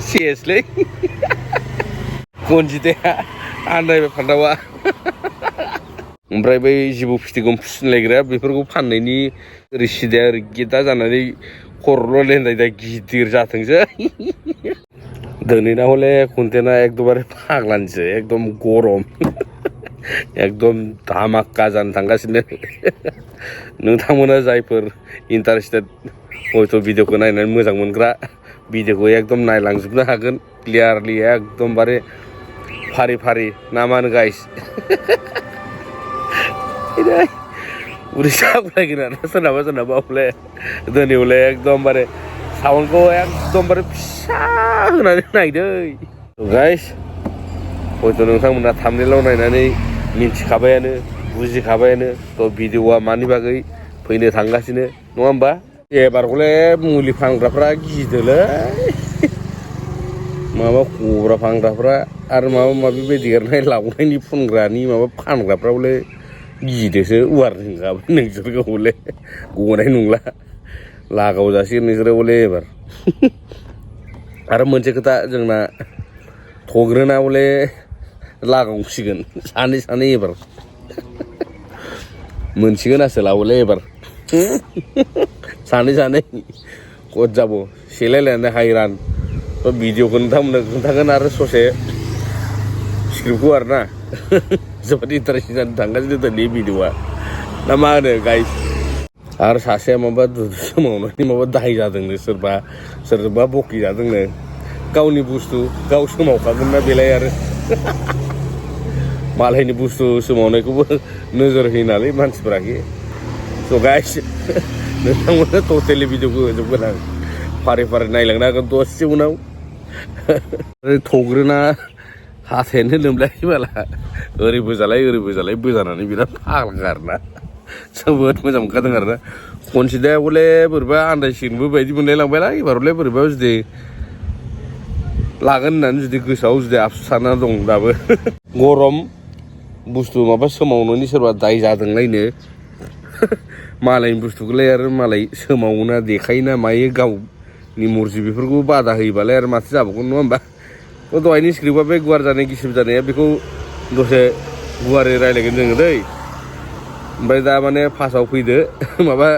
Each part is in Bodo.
सेसलै गनजिताया आन्दायबाय फान्थावा ओमफ्राय बै जिबौ फिथिगम फिसिनलायग्राया बेफोरखौ फाननायनि ओरै सिदाया ओरै गेदा जानानै खर'ल' लेन्दाय दा गिदिर जाथोंसै दिनैना हले कन्टेन्टआ एकदमबारे फाग्लानिसो एकदम गरम एकदम धामाका जानो थांगासिनो नोंथांमोना जायफोर इन्टारेस्टेड हयथ' भिडिअखौ नायनानै मोजां मोनग्रा भिडिअखौ एकदम नायलांजोबनो हागोन क्लियारलि एकदमबारे फारि फारि ना मा होनो गाइस उदै सागुलायगोन आरो सोरनाबा हले दिनै हले एकदमबारे साउन्डखौ एकदमबारे फिसा होनानै नायदै गाइस हयथ' नोंथांमोना थाम्बनेइलाव नायनानै मिन्थिखाबायानो बुजिखाबायानो थ' भिडिअआ मानि बागै फैनो थांगासिनो नङा होमबा एबार हले मुलि फानग्राफ्रा गिदोलै माबा खब्रा फानग्राफ्रा आरो माबा माबि बे देरनाय लावनायनि फुनग्रानि माबा फानग्राफ्रा हले गिदोसो वारनिं होखाबाय नोंसोरखौ हले गनाय नंला लागाव जासिगोन नोंसोरो हले एबार आरो मोनसे खोथा जोंना थग्रोना हले लागावसिगोन सानै एबार मोनसिगोन आसोला हले एबार सानै कद जाब सेलायलायनानै हायरान भिडिअखौ नोंथांमोननो खोन्थागोन आरो ससे स्क्रिप्टखौ आरो ना जोबोद इन्टारेस्टिं जानो थांगासिनो दिनै भिडिअआ ना मा होनो गाइस आरो सासेया माबा दुदु सोमावनायनि माबा दाय जादोंनो सोरबा बखि जादोंनो गावनि बुस्थु गाव सोमावखागोन ना बेलाय आरो मालायनि बुस्थु सोमावनायखौबो नोजोर होयो नालाय मानसिफोराखि स' गाइस नोंथांमोननो टटेलि भिडिअखौ होजोबगोन आं फारि फारि नायलांनो हागोन दसे उनाव थग्रोना हाथायानो लोमलाय बाला ओरैबो जालाय बोजानानै बिराद फाग्लां आरोना जोबोद मोजां मोनखादों आरोना खनसिदाया हले बोरैबा आन्दायसिगोनबो बायदि मोनलायलांबायला एबार हले बोरैबा जुदि लागोन होननानै जुदि गोसोआव जुदि आफसुस सानना दं दाबो गरम बुस्थु माबा सोमावनायनि सोरबा दाय जादोंलायनो मालायनि बुस्थुखौलाय आरो मालाय सोमावना देखायोना मायो गावनि मर्जि बेफोरखौ बादा होयोबालाय आरो माथो जाबावगोन नङा होमबा दहायनि स्क्रिप्टआ बे गुवार जानाय गिसिब जानाया बेखौ दसे गुवारै रायलायगोन जोङो दै ओमफ्राय दा माने फार्स्टआव फैदो माबा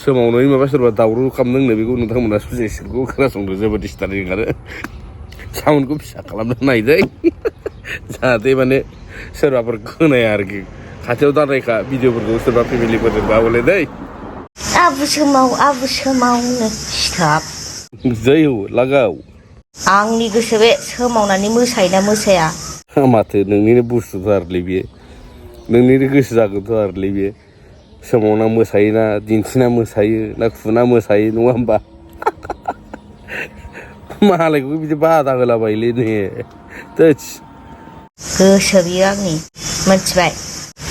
सोमावनायनि माबा सोरबा दावराव खालामदोंनो बेखौ नोंथांमोना सुजे स्क्रिप्टखौ खोनासंदो जोबोद डिस्टार्बिं आरो साउन्डखौ फिसा खालामना नायदै जाहाथे माने सोरबाफोर खोनाया आरोखि खाथियाव दानायखा भिडिअफोरखौ सोरबा फेमिलिफोरजोंबा हले दै आबु सोमावनो स्टप जै हो लागाव आंनि गोसो बे सोमावनानै मोसायोना मोसाया माथो नोंनिनो बुस्थुथ' आरोलै बेयो नोंनिनो गोसो जागोनथ' आरोलै बेयो सोमावना मोसायोना दिन्थिना मोसायो ना खुना मोसायो नङा होमबा मालायखौ बिदि बादा होलाबायोलै ने थोस गोसो बियो आंनि मिथिबाय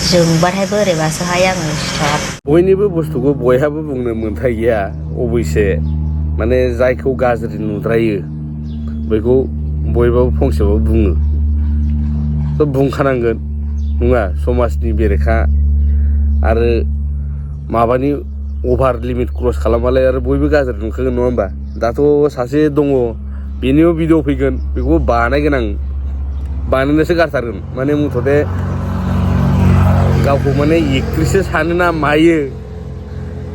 जोंबाथाय बोरैबासोहाय आङो स्टप बयनिबो बुस्थुखौ बयहाबो बुंनो मोन्थाय गैया अबयसे माने जायखौ गाज्रि नुद्रायो बेखौ बयबाबो फंसेबाबो बुङो थ' बुंखानांगोन नङा समाजनि बेरेखा आरो माबानि अभार लिमिट क्रस खालामबालाय आरो बयबो गाज्रि नुखागोन नङा होमबा दाथ' सासे दङ बेनिबो भिडिअ फैगोन बेखौबो बानायगोन आं बानायनोसो गारथारगोन माने मुथथे गावखौ माने एक्ट्रिससो सानोना मायो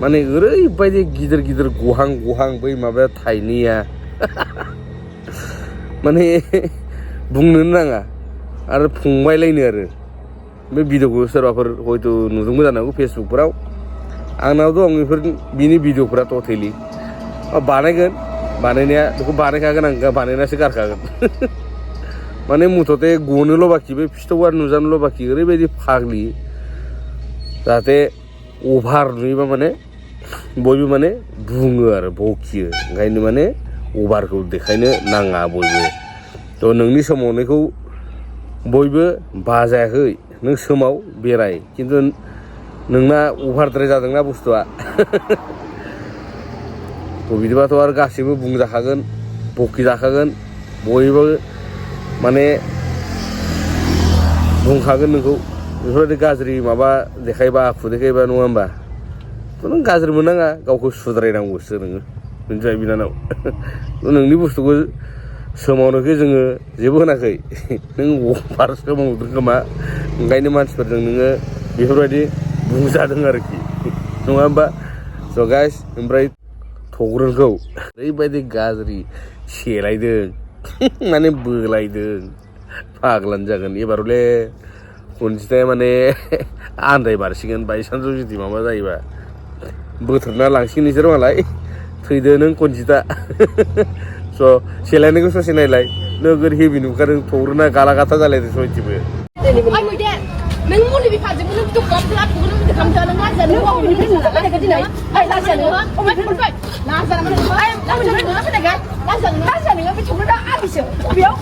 माने ओरैबायदि गिदिर गहां बै माबाया थाइनैया माने बुंनोनो नाङा आरो फंबायलायनो आरो बे भिडिअखौ सोरबाफोर हयथ' नुदोंबो जानांगौ फेसबुकफोराव आंनाव दं बेफोर बिनि भिडिअफोरा टटेलि बानायगोन बानायनाया बेखौ बानायखागोन आं बानायनासो गारखागोन माने मुथथे गनोल' बाखि बे फिथौआ नुजानोल' बाखि ओरैबायदि फाग्लि जाहाथे अभार नुयोबा माने बयबो माने बुङो आरो बकियो ओंखायनो माने अभारखौ देखायनो नाङा बयबो थ' नोंनि सोमावनायखौ बयबो बाजायाखै नों सोमाव बेराय खिन्थु नोंना अभारद्राय जादोंना बुस्थुआ थ' बिदिबाथ' आरो गासैबो बुंजाखागोन बखिजाखागोन बयबो माने बुंखागोन नोंखौ बेफोरबायदि गाज्रि माबा देखायबा आखु देखायबा नङा होमबा थ' नों गाज्रि मोननाङा गावखौ सुद्रायनांगौसो नोङो मिथिबाय बिनानाव नोंनि बुस्थुखौ सोमावनोखौ जोङो जेबो होनाखै नों अभार सोमावदों खोमा ओंखायनो मानसिफोरजों नोङो बेफोरबायदि बुंजादों आरोखि नङा होमबा स' गाइस ओमफ्राय थग्रोनखौ ओरैबायदि गाज्रि सेलायदों माने बोलायदों फाग्लानो जागोन एबारले खनजिताया माने आन्दायमारसिगोन बायसान्सआव जुदि माबा जायोबा बोथोरना लांसिगोन नोंसोर मालाय थैदो नों खनजिता स' सेलायनायखौ ससे नायलाय नोगोर हेभि नुखादों थग्रोना गाला गाथा जालायदों सयथिबो nâng muốn đi phạt chứ nâng chụp bóng lát của nâng cầm chờ nâng lát giờ nâng không nâng nâng cái này cái gì này ai lát giờ nữa không phải không phải lát giờ nữa ai lát giờ nữa cái này cái lát giờ nữa cái chúng nó đã ăn bị sửa béo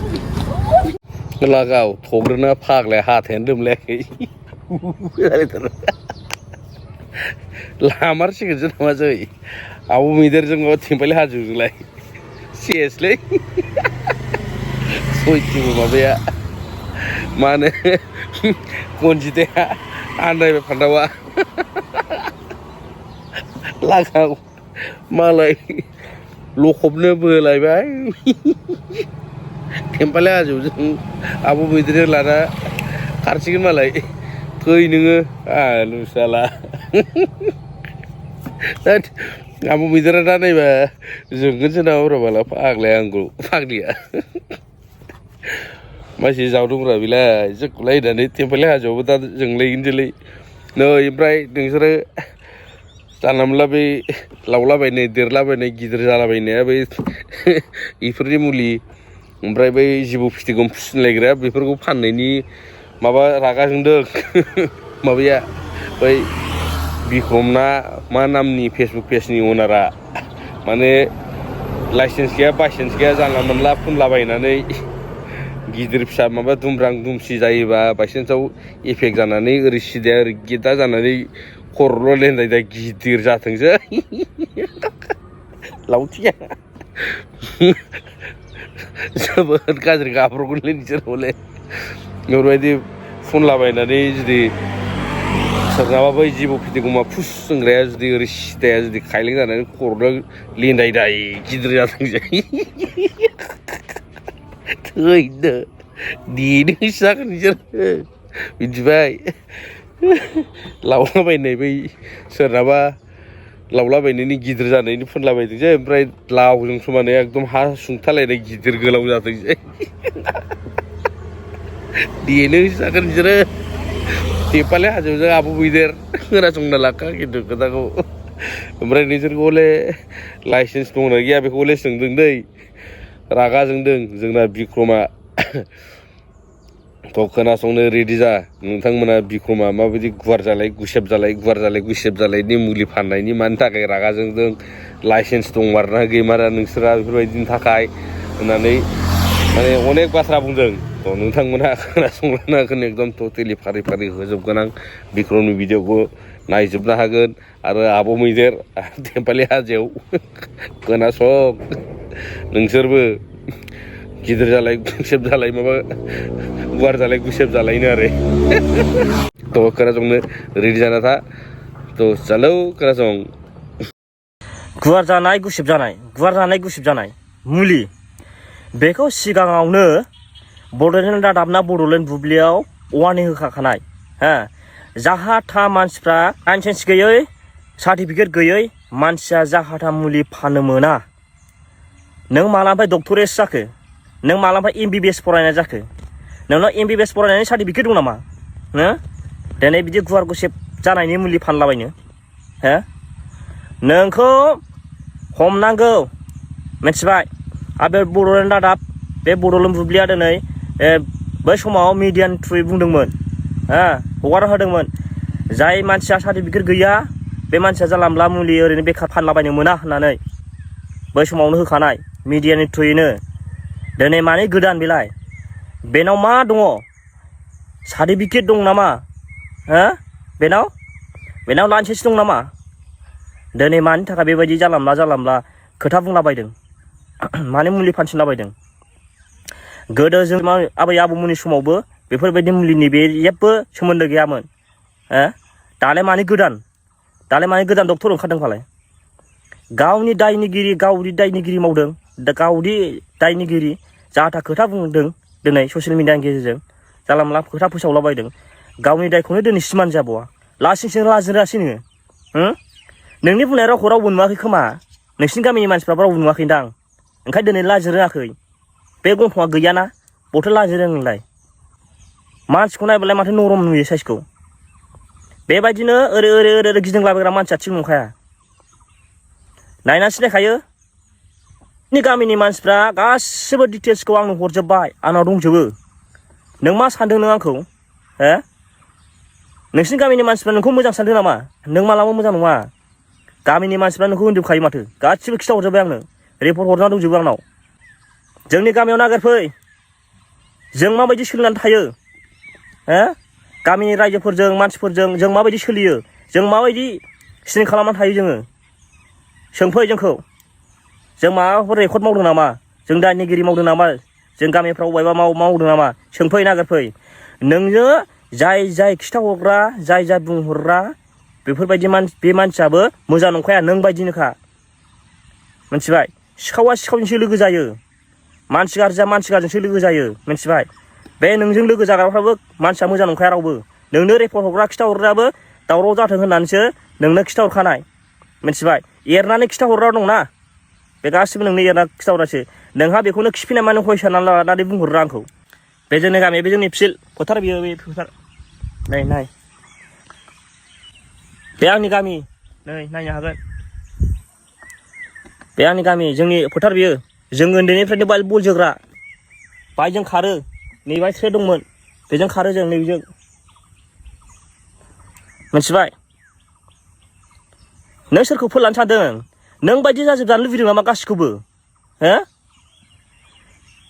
लागाव थग्रोना फाग्लाया हाथायानो दोमलायाखै लामारसिगोनसो नामा जै आब' मैदेरजों माबा थेम्फालि हाजोजोंलाय सेसलै सयथिबो माबाया मा होनो खनजिताया आन्दायबाय फान्दावा लागाव मालाय लखबनो बोलायबाय थेम्फालि हाजोजों आब' मैदेरजों लाना खारसिगोन मालाय थै नोङो आलु साला आब' मैदेरा दा नायबा जोंगोनसो नामा ब्रा बाला फाग्लाया आंखौ फाग्लिया मानसि जावदोंब्रा बेलाय जोंखौलाय होननानै थेम्फालि हाजोआवबो दा जोंलायगोनसोलै नै ओमफ्राय नोंसोरो जानला मोनला बै लावलाबायनाय देरलाबायनाय गिदिर जालाबायनाया बै बेफोरनि मुलि ओमफ्राय बै जिबौ फिथिगम फुसिनलायग्राया बेफोरखौ फाननायनि माबा रागा जोंदों माबाया बै बिक्रम ना मा नामनि फेसबुक पेजनि अनारा माने लाइसेन्स गैया बाइसेन्स गैया जानला मोनला फुनलाबायनानै गिदिर फिसा माबा दुमब्रां दुमसि जायोबा बाइसेन्सआव एफेक्ट जानानै ओरै सिदाया ओरै गेदा जानानै खर'ल' लेन्दायदा गिदिर जाथोंसै लावथिया जोबोद गाज्रि गाब्र'गोनलै नोंसोर हले बेफोरबायदि फुनलाबायनानै जुदि सोरनाबा बै जिबौ फिथिगमा फुस जोंग्राया जुदि ओरै सिदाया जुदि खायलें जानानै खर'ल' लेन्दायदाय गिदिर जाथोंसै थैनो देनोसो जागोन नोंसोर मिथिबाय लावलाबायनाय बै सोरनाबा लावलाबायनायनि गिदिर जानायनि फुनलाबायदोंसै ओमफ्राय लावजों समानै एकदम हा सुंथालायनाय गिदिर गोलाव जाथोंसै देनोसो जागोन नोंसोरो थेम्फालि हाजोजों आब' मैदेर खोनासंना लाखा खिन्थु खोथाखौ ओमफ्राय नोंसोरखौ हले लाइसेन्स दंना गैया बेखौ हले सोंदों दै रागा जोंदों जोंना बिक्रमा थ' खोनासंनो रेडि जा नोंथांमोना बिक्रमा माबायदि गुवार जालाय गुसेब जालायनि मुलि फाननायनि मानि थाखाय रागा जोंदों लाइसेन्स दंमारना गैमारा नोंसोरा बेफोरबायदिनि थाखाय होननानै माने अनेक बाथ्रा बुंदों थ' नोंथांमोना खोनासंलांनो हागोन एकदम टटेलि फारि फारि होजोबगोन आं बिक्रमनि भिडिअखौ नायजोबनो हागोन आरो आब' मैदेर थेम्फालि हाजोआव खोनासं नोंसोरबो गिदिर जालाय गुसेब जालाय माबा गुवार जालाय गुसेब जालायनो आरो थ' खोनासंनो रेडि जाना था थ' चालौ खोनासं गुवार जानाय गुसेब जानाय मुलि बेखौ सिगाङावनो बड'लेण्ड रादाबना बड'लेण्ड बुब्लियाव वार्निं होखाखानाय हा जाहा था मानसिफ्रा लाइसेन्स गैयै सार्टिफिकेट गैयै मानसिया जाहा था मुलि फाननो मोना नों मालानिफ्राय डक्टरेट जाखो नों मालानिफ्राय MBBS फरायनाय जाखो नोंनाव MBBS फरायनायनि सार्टिफिकेट दं नामा दिनै बिदि गुवार गुसेब जानायनि मुलि फानलाबायनो हो नोंखौ हमनांगौ मिथिबाय आरो बे बड'लेण्ड रादाब बे बड'लेण्ड बुब्लिया दिनै बै समाव मिडियानि थ्रुयै बुंदोंमोन हगार होदोंमोन जाय मानसिया सार्टिफिकेट गैया बे मानसिया जानला मोनला मुलि ओरैनो बेखार फानलाबायनो मोना होननानै बै समावनो होखानाय मिडियानि थ्रुयैनो दिनै मानि गोदान बेलाय बेनाव मा दङ सार्टिफिकेट दं नामा बेनाव लाइसेन्स दं नामा दिनै मानि थाखाय बेबायदि जानला मोनला खोथा बुंलाबायदों माने मुलि फानसिनलाबायदों गोदो जों आबै आबौमोननि समावबो बेफोरबायदि मुलिनि बे जेबो सोमोन्दो गैयामोन दालाय मानि गोदान डक्टर ओंखारदों फालाय गावनि दायनिगिरि मावदों गावनि दायनिगिरि जाहा खोथा बुंदों दिनै ससियेल मिडियानि गेजेरजों जानला मोनला खोथा फोसावलाबायदों गावनि दायखौनो दिनै सिमान जाबावा लासिंसिं लाजिरासै नोङो नोंनि बुंनाय रावखौ रावबो नुवाखै खोमा नोंसिनि गामिनि मानसिफ्रा रावबो नुवाखैदां ओंखायनो दिनै लाजि रोङाखै बे गन्थङा गैयाना बथो लाजि रोङोलाय मानसिखौ नायबालाय माथो नरम नुयो साइसखौ बेबायदिनो ओरै गिदिंलाबायग्रा मानसिया थिग नंखाया नायनानै सिनायखायो नि गामिनि मानसिफ्रा गासिबो डिटेल्सखौ आंनो हरजोब्बाय आंनाव दंजोबो नों मा सानदों नों आंखौ हो नोंसिनि गामिनि मानसिफ्रा नोंखौ मोजां सानदों नामा नों मालाबा मोजां नङा गामिनि मानसिफ्रा नोंखौ होनजोबखायो माथो गासिबो खिथाहरजोब्बाय आंनो रिपर्ट हरना दंजोबो आंनाव जोंनि गामियाव नागिरफै जों माबायदि सोलिनानै थायो हो गामिनि रायजोफोरजों मानसिफोरजों जों माबायदि सोलियो जों माबायदि सिन खालामनानै थायो जोङो सोंफै जोंखौ जों माबाफोर रेकर्ड मावदों नामा जों दायनिगिरि मावदों नामा जों गामिफ्राव बबेबा मावदों नामा सोंफै नागिरफै नोंनो जाय खिथाहरग्रा जाय बुंहरग्रा बेफोरबायदि बे मानसियाबो मोजां नंखाया नों बायदिनोखा मिथिबाय सिखावा सिखावजोंसो लोगो जायो मानसि गाज्रिया मानसि गाज्रिजोंसो लोगो जायो मिथिबाय बे नोंजों लोगो जाग्राफ्राबो मानसिया मोजां नंखाया रावबो नोंनो रेपर्ट हरग्रा खिथाहरग्राबो दावराव जाथों होननानैसो नोंनो खिथाहरखानाय मिथिबाय एरनानै खिथाहरग्रा दंना बे गासिबो नोंनो एरना खिथाहरासो नोंहा बेखौनो खिफिनाय माने हयसानानै लानानै बुंहरग्रा आंखौ बे जोंनि गामि बे जोंनि फिल्ड फोथार बियो बे फोथार नाय बे आंनि गामि नै नायनो हागोन बे आंनि गामि जोंनि फोथार बियो जों उन्दैनिफ्रायनो बल जोग्रा बाइकजों खारो नैबाय ट्रेड दंमोन बेजों खारो जों नैबेजों मिथिबाय नों सोरखौ फोलानो सानदों नों बायदि जाजोबजानो लुबैदों नामा गासिखौबो हो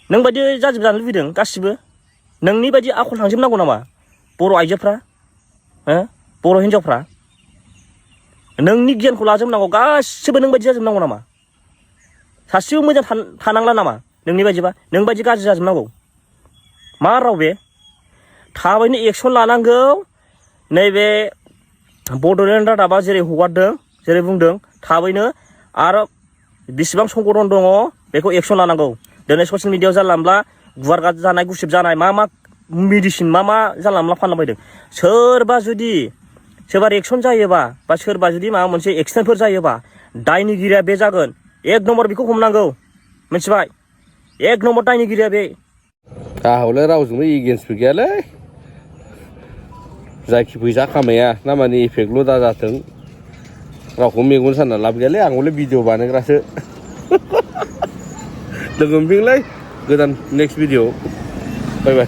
नों बायदि जाजोबजानो लुबैदों गासिबो नोंनि बायदि आखल थांजोबनांगौ नामा बर' आइजोफ्रा हो बर' हिन्जावफ्रा नोंनि गियानखौ लाजोबनांगौ गासिबो नों बायदि जाजोबनांगौ नामा सासेबो मोजां थानांला नामा नोंनि बायदिबा नों बायदि गाज्रि जाजोबनांगौ मा राव बे थाबैनो एक्सन लानांगौ नैबे बड'लेण्ड रादाबा जेरै हगारदों जेरै बुंदों थाबैनो आरो बेसेबां संगठन दङ बेखौ एक्सन लानांगौ दिनै ससियेल मिडियायाव जानला मोनला गुवार गाज्रि जानाय गुसेब जानाय मा मेडिसिन मा जानला मोनला फानलाबायदों सोरबा रिएक्सन जायोबा बा सोरबा जुदि माबा मोनसे एक्सिडेन्टफोर जायोबा दायनिगिरिया बे जागोन एक नम्बर बेखौ हमनांगौ मिथिबाय एक नम्बर दायनिगिरिया बे आंहालाय रावजोंबो एगेन्स्टबो गैयालै जायखि फैसा खामाया ना माने इफेक्टल' दा जाथों रावखौ मेगन सानना लाब गैयालै आंखौलाय भिडिअ बानायग्रासो लोगो मोनफिनगोनलै गोदान नेक्स्ट भिडिअ बाय बाय